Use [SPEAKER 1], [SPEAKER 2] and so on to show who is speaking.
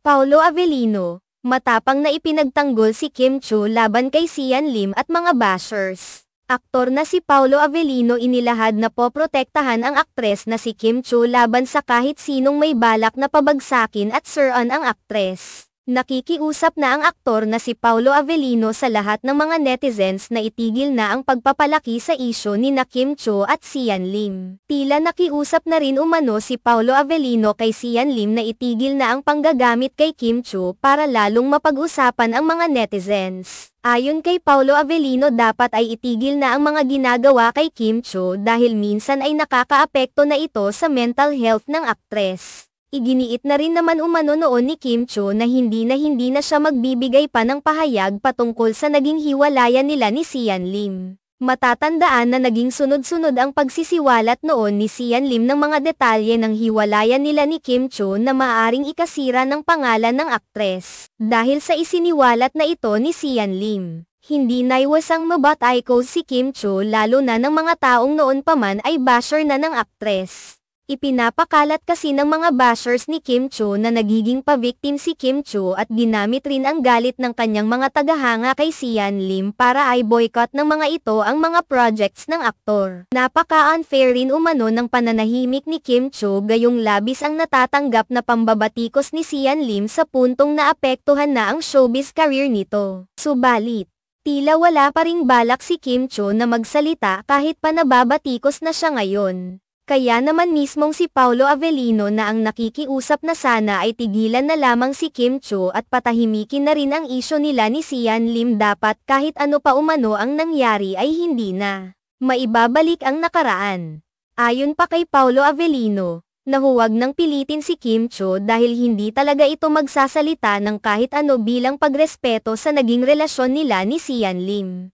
[SPEAKER 1] Paolo Avellino, matapang na ipinagtanggol si Kim Chiu laban kay Sian Lim at mga bashers. Aktor na si Paolo Avellino inilahad na poprotektahan ang aktres na si Kim Chiu laban sa kahit sinong may balak na pabagsakin at suran ang aktres. Nakikiusap na ang aktor na si Paolo Avellino sa lahat ng mga netizens na itigil na ang pagpapalaki sa isyu ni na Kim Chiu at Sian Lim. Tila nakiusap na rin umano si Paolo Avellino kay Sian Lim na itigil na ang panggagamit kay Kim Chiu para lalong mapag-usapan ang mga netizens. Ayon kay Paolo Avellino, dapat ay itigil na ang mga ginagawa kay Kim Chiu dahil minsan ay nakakaapekto na ito sa mental health ng aktres. Iginiit na rin naman umano noon ni Kim Chiu na hindi na siya magbibigay pa ng pahayag patungkol sa naging hiwalayan nila ni Sian Lim. Matatandaan na naging sunod-sunod ang pagsisiwalat noon ni Sian Lim ng mga detalye ng hiwalayan nila ni Kim Chiu na maaaring ikasira ng pangalan ng aktres. Dahil sa isiniwalat na ito ni Sian Lim, hindi naiwasang mabatayko si Kim Chiu lalo na ng mga taong noon pa man ay basher na ng aktres. Ipinapakalat kasi ng mga bashers ni Kim Chiu na nagiging pa-victim si Kim Chiu at ginamit rin ang galit ng kanyang mga tagahanga kay Sian Lim para ay boycott ng mga ito ang mga projects ng aktor. Napaka-unfair rin umano ng pananahimik ni Kim Chiu gayong labis ang natatanggap na pambabatikos ni Sian Lim sa puntong naapektuhan na ang showbiz career nito. Subalit, tila wala pa ring balak si Kim Chiu na magsalita kahit pa nababatikos na siya ngayon. Kaya naman mismong si Paolo Avellino na ang nakikiusap na sana ay tigilan na lamang si Kim Chiu at patahimikin na rin ang isyu nila ni Sian Lim. Dapat kahit ano pa umano ang nangyari ay hindi na maibabalik ang nakaraan. Ayon pa kay Paolo Avellino, na huwag nang pilitin si Kim Chiu dahil hindi talaga ito magsasalita ng kahit ano bilang pagrespeto sa naging relasyon nila ni Sian Lim.